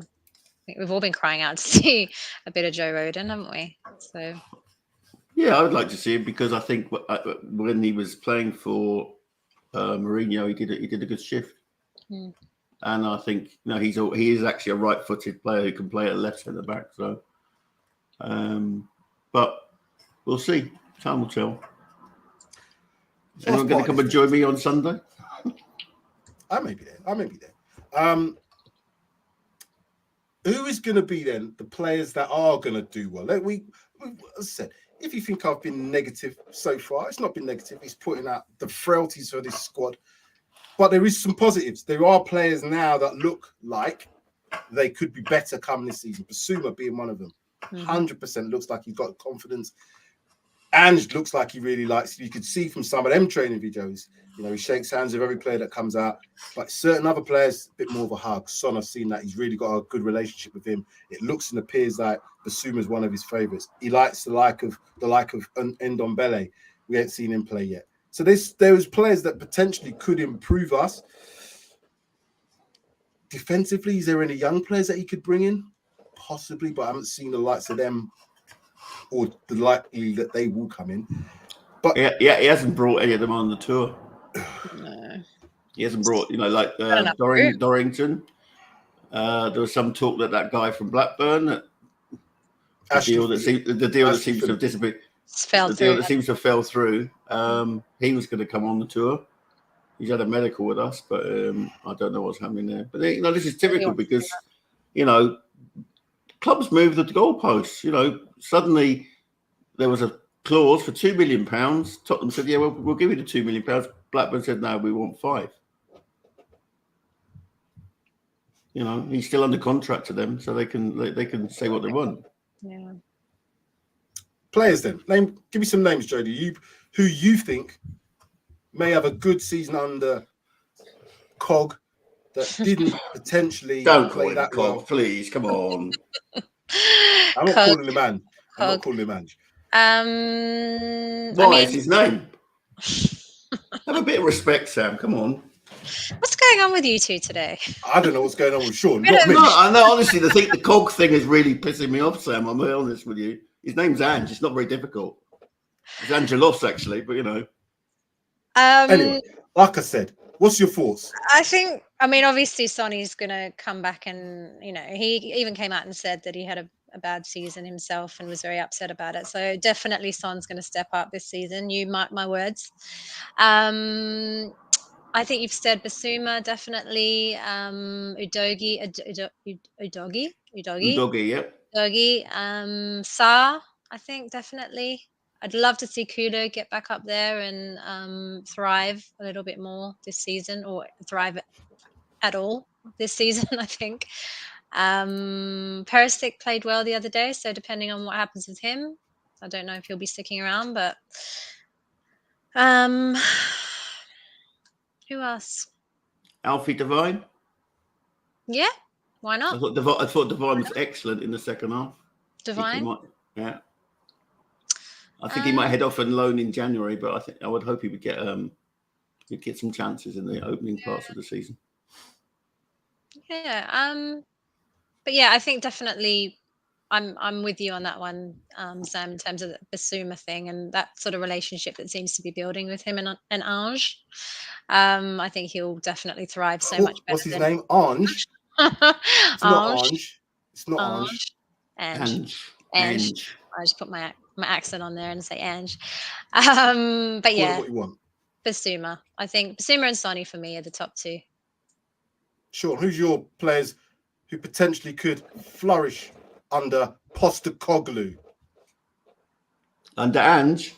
think we've all been crying out to see a bit of Joe Rodon, haven't we? So yeah, I would like to see him because I think when he was playing for Mourinho, he did a good shift. And I think he is actually a right-footed player who can play at left centre back. So, but we'll see. Time will tell. Anyone going to come and join me on Sunday? I may be there. Who is going to be then the players that are going to do well? As I said, if you think I've been negative so far, it's not been negative. It's putting out the frailties for this squad. But there is some positives. There are players now that look like they could be better come this season. Basuma being one of them. 100% looks like he's got confidence. Ange looks like he really likes it. You could see from some of them training videos, he shakes hands with every player that comes out. But certain other players, a bit more of a hug. Son, I've seen that. He's really got a good relationship with him. It looks and appears like Basuma is one of his favourites. He likes the like of Ndombele. We ain't seen him play yet. So there's players that potentially could improve us. Defensively, is there any young players that he could bring in? Possibly, but I haven't seen the likes of them or the likely that they will come in. But he hasn't brought any of them on the tour. No. He hasn't brought, Dorrington. There was some talk that guy from Blackburn, the deal that seems to have disappeared. The deal that seems to have fell through. He was going to come on the tour. He's had a medical with us, but I don't know what's happening there. But this is typical because clubs move the goalposts. Suddenly there was a clause for £2 million. Tottenham said, "Yeah, we'll give you the £2 million." Blackburn said, "No, we want 5." You know, he's still under contract to them, so they can say what they want. Yeah. Players then. Give me some names, Jodi. Who you think may have a good season under Cog that didn't potentially Don't call play him that Cog, well. please. Come on. I'm not calling him Ange. I'm not calling him Ange. Why is his name? Have a bit of respect, Sam. Come on. What's going on with you two today? I don't know what's going on with Sean. Bit Not of- me. No, I know. Honestly, the Cog thing is really pissing me off, Sam. I'm very honest with you. His name's Ange. It's not very difficult. It's Angelos, actually, but you know. Anyway, like I said, what's your thoughts? I mean, obviously Sonny's going to come back and, you know, he even came out and said that he had a bad season himself and was very upset about it. So definitely Son's going to step up this season. You mark my words. I think you've said Basuma, definitely. Udogi. Udogi, yep. Sa, I think, definitely. I'd love to see Kudo get back up there and thrive a little bit more this season, or thrive at all this season, I think. Perisic played well the other day, so depending on what happens with him, I don't know if he'll be sticking around, but who else? Alfie Devine. Yeah, why not? I thought Devine was excellent in the second half. Divine? Yeah. I think he might head off on loan in January, but I would hope he would get some chances in the opening parts of the season. Yeah. But yeah, I think definitely I'm with you on that one, Sam, in terms of the Basuma thing and that sort of relationship that seems to be building with him and Ange. I think he'll definitely thrive so much better. What's his name? Ange. It's not Ange. It's not Ange. Ange. I just put my accent on there and say Ange. But yeah, what you want. Basuma. I think Basuma and Sonny for me are the top two. Sure. Who's your players who potentially could flourish under Postecoglou? Under Ange?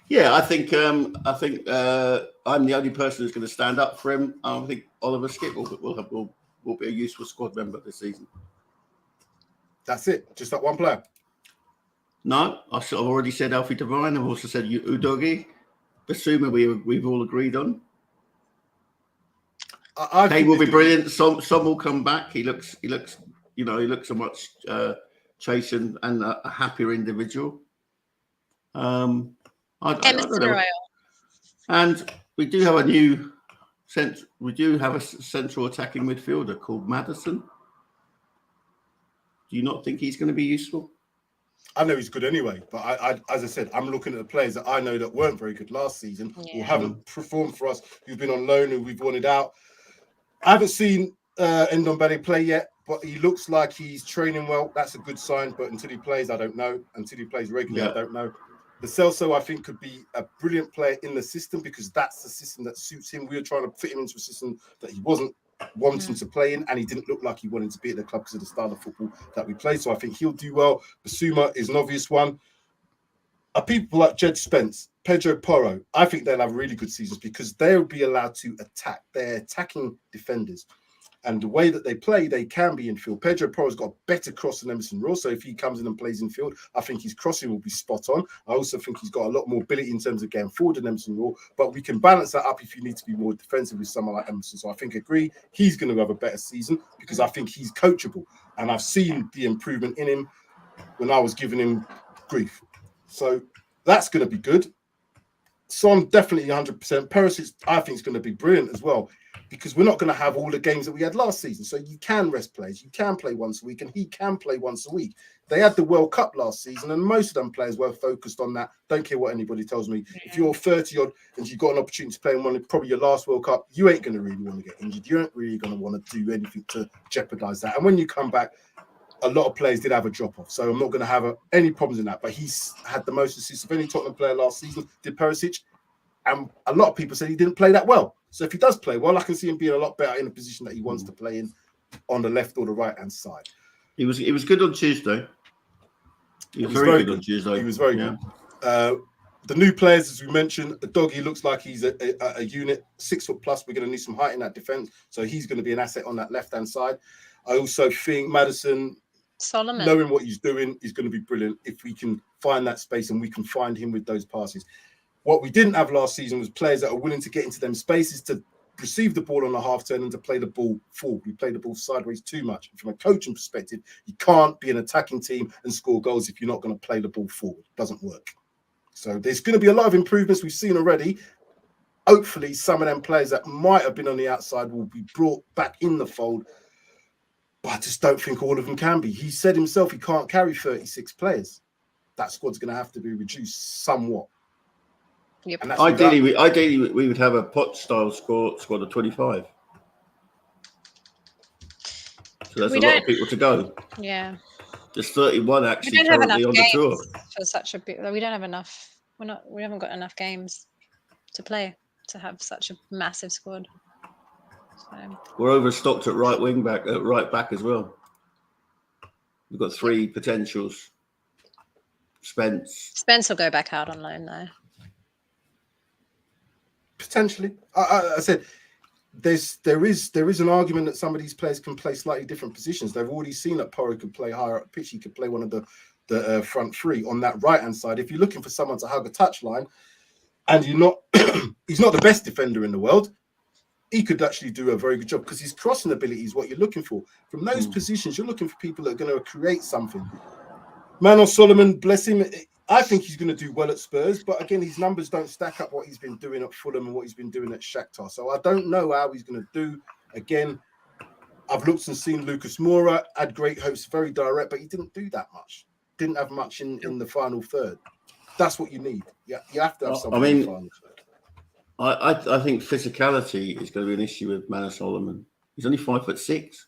Yeah, I think I'm the only person who's going to stand up for him. I think Oliver Skipp will be a useful squad member this season. That's it. Just that one player. No, I've already said Alfie Devine. I've also said Udogi. Basuma, we've all agreed on. They will be brilliant. Some will come back. He looks a much chastened and a happier individual. I don't know. And we do have a central attacking midfielder called Maddison. Do you not think he's going to be useful? I know he's good anyway, but I as I said, I'm looking at the players that I know that weren't very good last season or haven't performed for us, who've been on loan and we've wanted out. I haven't seen Ndombele play yet, but he looks like he's training well. That's a good sign. But until he plays, I don't know. Until he plays regularly, I don't know. The Celso, I think, could be a brilliant player in the system because that's the system that suits him. We were trying to fit him into a system that he wasn't wanting to play in, and he didn't look like he wanted to be at the club because of the style of football that we play. So I think he'll do well. Basuma is an obvious one. People like Jed Spence, Pedro Porro, I think they'll have really good seasons because they'll be allowed to attack. They're attacking defenders. And the way that they play, they can be in field. Pedro Porro's got a better cross than Emerson Royal. So if he comes in and plays in field, I think his crossing will be spot on. I also think he's got a lot more ability in terms of getting forward than Emerson Royal. But we can balance that up if you need to be more defensive with someone like Emerson. So I think he's going to have a better season because I think he's coachable. And I've seen the improvement in him when I was giving him grief. So that's going to be good. Son, definitely 100%. Perisic, I think, is going to be brilliant as well because we're not going to have all the games that we had last season. So you can rest players. You can play once a week, and he can play once a week. They had the World Cup last season, and most of them players were focused on that. Don't care what anybody tells me. If you're 30-odd and you've got an opportunity to play in probably your last World Cup, you ain't going to really want to get injured. You ain't really going to want to do anything to jeopardize that. And when you come back, a lot of players did have a drop-off, so I'm not going to have any problems in that. But he's had the most assists of any Tottenham player last season, did Perisic, and a lot of people said he didn't play that well. So if he does play well, I can see him being a lot better in the position that he wants to play in on the left or the right-hand side. He was good on Tuesday. He was very good on Tuesday. He was very good. The new players, as we mentioned, the doggy looks like he's a unit, 6 foot plus. We're going to need some height in that defense, so he's going to be an asset on that left-hand side. I also think Maddison, Solomon, knowing what he's doing, is going to be brilliant if we can find that space and we can find him with those passes. What we didn't have last season was players that are willing to get into them spaces to receive the ball on a half turn and to play the ball forward. We play the ball sideways too much. From a coaching perspective, you can't be an attacking team and score goals if you're not going to play the ball forward. It doesn't work. So there's going to be a lot of improvements we've seen already. Hopefully, some of them players that might have been on the outside will be brought back in the fold. But I just don't think all of them can be. He said himself he can't carry 36 players. That squad's going to have to be reduced somewhat. Yep. And that's Ideally, we would have a pot-style squad of 25. So that's a lot of people to go. Yeah. There's 31 actually We don't have enough currently on the tour. for such a bit. We don't have enough. We haven't got enough games to play to have such a massive squad. So. We're overstocked at right back as well. We've got 3 potentials. Spence will go back out on loan though. Potentially, I said there is an argument that some of these players can play slightly different positions. They've already seen that Porro could play higher up pitch. He could play one of the front 3 on that right hand side. If you're looking for someone to hug a touchline, and you're not, he's not the best defender in the world. He could actually do a very good job because his crossing ability is what you're looking for. From those positions, you're looking for people that are going to create something. Manuel Solomon, bless him. I think he's going to do well at Spurs, but again, his numbers don't stack up what he's been doing at Fulham and what he's been doing at Shakhtar. So I don't know how he's going to do. Again, I've looked and seen Lucas Moura, had great hopes, very direct, but he didn't do that much. Didn't have much in the final third. That's what you need. Yeah, you have to have something in the final third. I think physicality is going to be an issue with Manuel Solomon. He's only 5'6". He's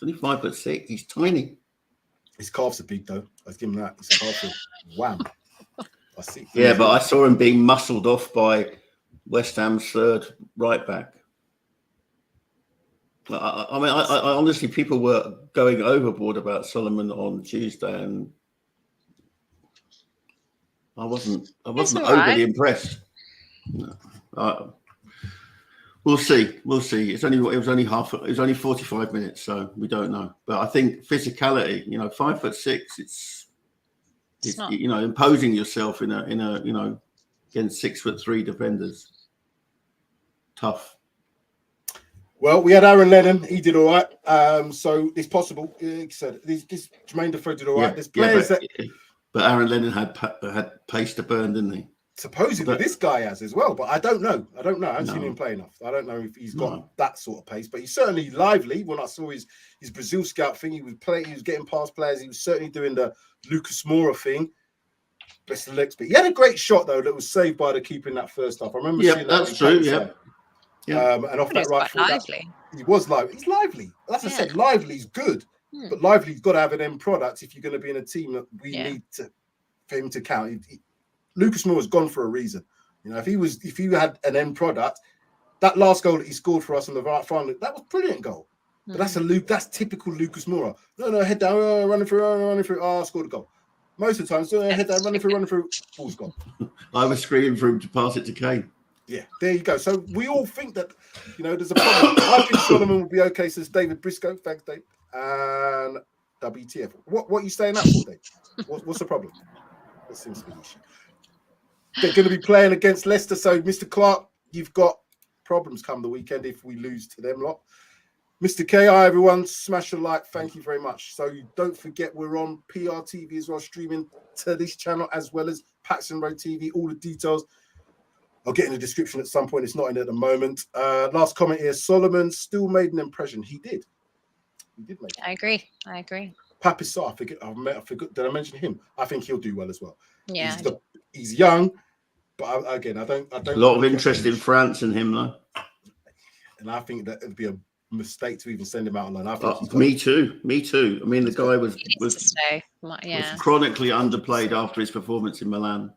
only 5'6". He's tiny. His calves are big, though. Let's give him that. His calves are wham. I see. Yeah, but I saw him being muscled off by West Ham's third right back. I mean, I honestly, people were going overboard about Solomon on Tuesday, and I wasn't overly impressed. No. We'll see. It was only 45 minutes, so we don't know. But I think physicality, 5'6", it's imposing yourself in a against 6'3" defenders. Tough. Well, we had Aaron Lennon. He did all right. So it's possible. Like I said, this Jermaine Defoe did all right. There's players but Aaron Lennon had pace to burn, didn't he? Supposedly, this guy has as well, but I don't know. I haven't seen him play enough. I don't know if he's got that sort of pace, but he's certainly lively. When I saw his Brazil scout thing, he was getting past players. He was certainly doing the Lucas Moura thing. Bless the legs, but he had a great shot though that was saved by the keeper in that first half. I remember seeing that. That's true. Yeah. And off that right foot, he was lively. He's lively. As I said, lively's good, but lively's got to have an end product if you're going to be in a team that we need for him to count. Lucas Moura has gone for a reason. If he had an end product, that last goal that he scored for us on the right final, that was a brilliant goal. But that's typical Lucas Moura. No, head down, running through. Scored a goal. Most of the time, head down, running through, ball's gone. I was screaming for him to pass it to Kane. Yeah, there you go. So we all think that, there's a problem. I think Solomon will be okay, says David Briscoe. Thanks, Dave. And WTF. What are you staying up for, Dave? What's the problem? That seems to be the issue. They're going to be playing against Leicester. So, Mr. Clark, you've got problems come the weekend if we lose to them lot. Mr. K, hi, everyone. Smash a like. Thank you very much. So, don't forget, we're on PRTv as well, streaming to this channel as well as Paxton Road TV. All the details I'll get in the description at some point. It's not in at the moment. Last comment here. Solomon still made an impression. He did. He did make it. I agree. Papissar, I forgot. Did I mention him? I think he'll do well as well. Yeah. He's young. But I don't. A lot of interest in France and him, though. And I think that it'd be a mistake to even send him out on loan. I think me too. I mean, the guy was chronically underplayed after his performance in Milan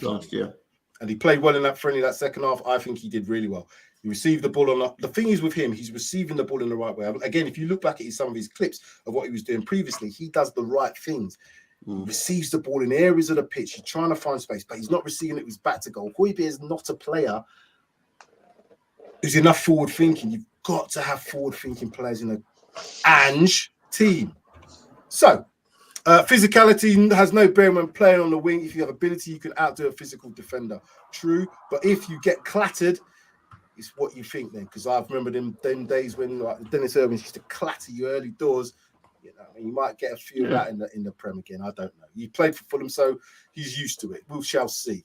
last year. And he played well in that friendly, that second half. I think he did really well. He received the ball on the thing is with him, he's receiving the ball in the right way. Again, if you look back at some of his clips of what he was doing previously, he does the right things. receives the ball in areas of the pitch. He's trying to find space, but he's not receiving it with his back to goal. Højbjerg is not a player who's enough forward thinking. You've got to have forward thinking players in a Ange team. So, physicality has no bearing when playing on the wing. If you have ability, you can outdo a physical defender. True, but if you get clattered, it's what you think then. Because I remember them days when like Dennis Irwin used to clatter you early doors. You know, and you might get a few of that in the Prem again. I don't know. He played for Fulham, so he's used to it. We shall see.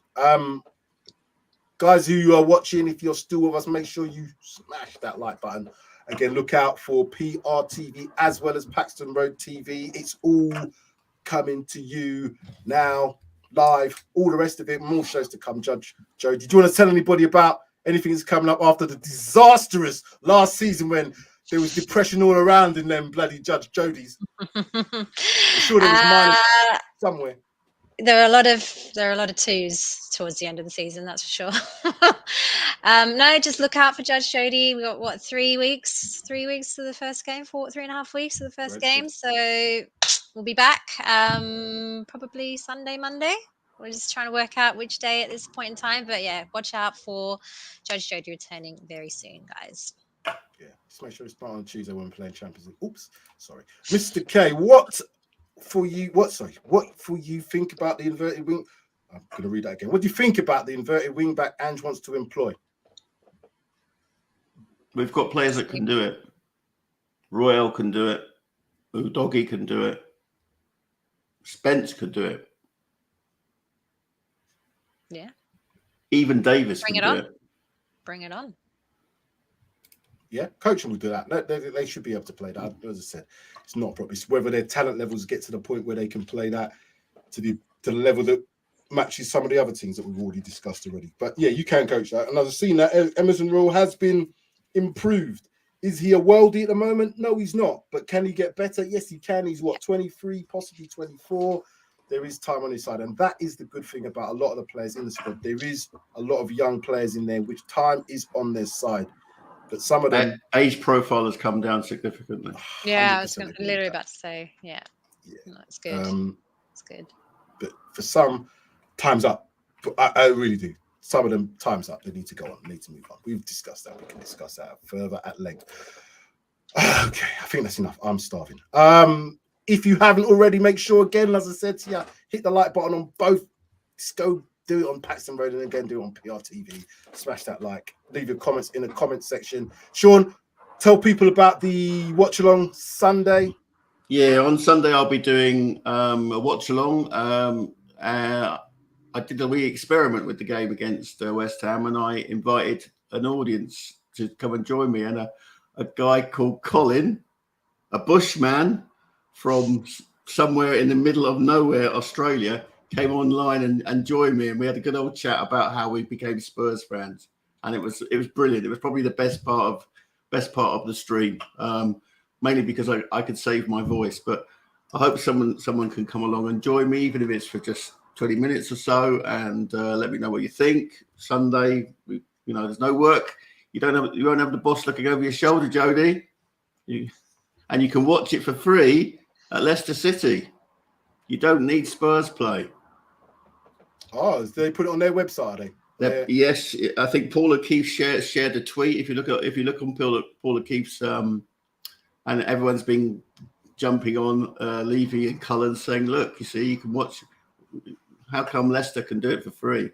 Guys who are watching, if you're still with us, make sure you smash that like button. Again, look out for PRTv as well as Paxton Road TV. It's all coming to you now, live, all the rest of it. More shows to come, Judge Jodi. Do you want to tell anybody about anything that's coming up after the disastrous last season when there was depression all around in them bloody Judge Jodis? I'm sure there was minus somewhere. There are a lot of twos towards the end of the season, that's for sure. No, just look out for Judge Jodi. We got 3 weeks to the first game, 3.5 weeks to the first game. So we'll be back probably Sunday, Monday. We're just trying to work out which day at this point in time. But yeah, watch out for Judge Jodi returning very soon, guys. Yeah, just make sure it's not on Tuesday when we're playing Champions League. Oops, sorry. Mr. K, what for you think about the inverted wing? I'm going to read that again. What do you think about the inverted wing back Ange wants to employ? We've got players that can do it. Royal can do it. Udogie can do it. Spence could do it. Yeah. Even Davis can do it. Bring it on. Yeah, coaching will do that. They should be able to play that. As I said, it's not probably whether their talent levels get to the point where they can play that to the level that matches some of the other teams that we've already discussed already. But yeah, you can coach that. And I've seen that Emerson Royal has been improved. Is he a worldie at the moment? No, he's not. But can he get better? Yes, he can. He's 23, possibly 24. There is time on his side. And that is the good thing about a lot of the players in the squad. There is a lot of young players in there, which time is on their side. But some of them age profile has come down significantly. Yeah, I was literally about to say, yeah. No, it's good. It's good. But for some, time's up. I really do. Some of them, time's up. They need to go on. They need to move on. We've discussed that. We can discuss that further at length. Okay, I think that's enough. I'm starving. If you haven't already, make sure, again, as I said to you, hit the like button on both. Just go do it on Paxton Road and again do it on PRTv. Smash that like. Leave your comments in the comment section. Sean, tell people about the watch along Sunday. Yeah, on Sunday I'll be doing a watch along. I did a wee experiment with the game against West Ham, and I invited an audience to come and join me. And a guy called Colin, a bushman from somewhere in the middle of nowhere, Australia, came online and joined me, and we had a good old chat about how we became Spurs fans. And it was brilliant. It was probably the best part of the stream, mainly because I could save my voice. But I hope someone can come along and join me, even if it's for just 20 minutes or so, and let me know what you think. Sunday, there's no work. You won't have the boss looking over your shoulder, Jodi. And you can watch it for free at Leicester City. You don't need Spurs play. Oh, they put it on their website, are they? Yes, I think Paul O'Keefe shared a tweet. If you look on Paul O'Keefe's, and everyone's been jumping on Levy and Cullen saying, "Look, you see, you can watch. How come Leicester can do it for free?"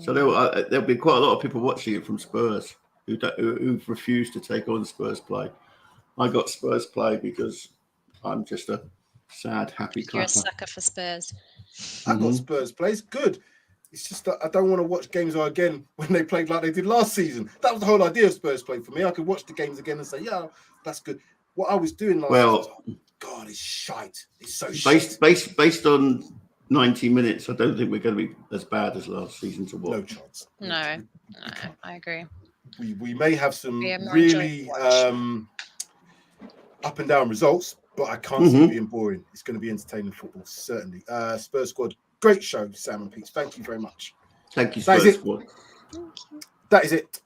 So there'll be quite a lot of people watching it from Spurs who've refused to take on Spurs play. I got Spurs play because I'm just a sad, happy clapper. You're a sucker for Spurs. I got Spurs play. It's good. It's just that I don't want to watch games again when they played like they did last season. That was the whole idea of Spurs play for me. I could watch the games again and say, yeah, that's good. What I was doing last season was, oh, God, it's shite. It's so shite. Based on 90 minutes, I don't think we're going to be as bad as last season to watch. No chance. No, I agree. We may have some really up and down results, but I can't see it being boring. It's going to be entertaining football, certainly. Spurs squad, great show, Sam and Pete. Thank you very much. Thank you, Spurs squad. that is it.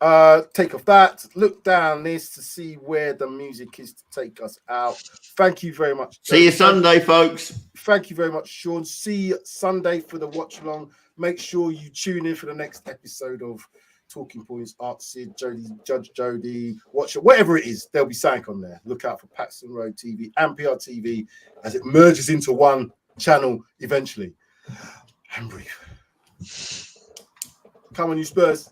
Take off that. Look down this to see where the music is to take us out. Thank you very much. See you Sunday, folks. Thank you very much, Sean. See you Sunday for the watch along. Make sure you tune in for the next episode of Talking Points, Art Sid, Jodi, Judge Jodi, watch it, whatever it is, there'll be something on there. Look out for Paxton Road TV and PRTv as it merges into one channel eventually. And breathe. Come on, you Spurs.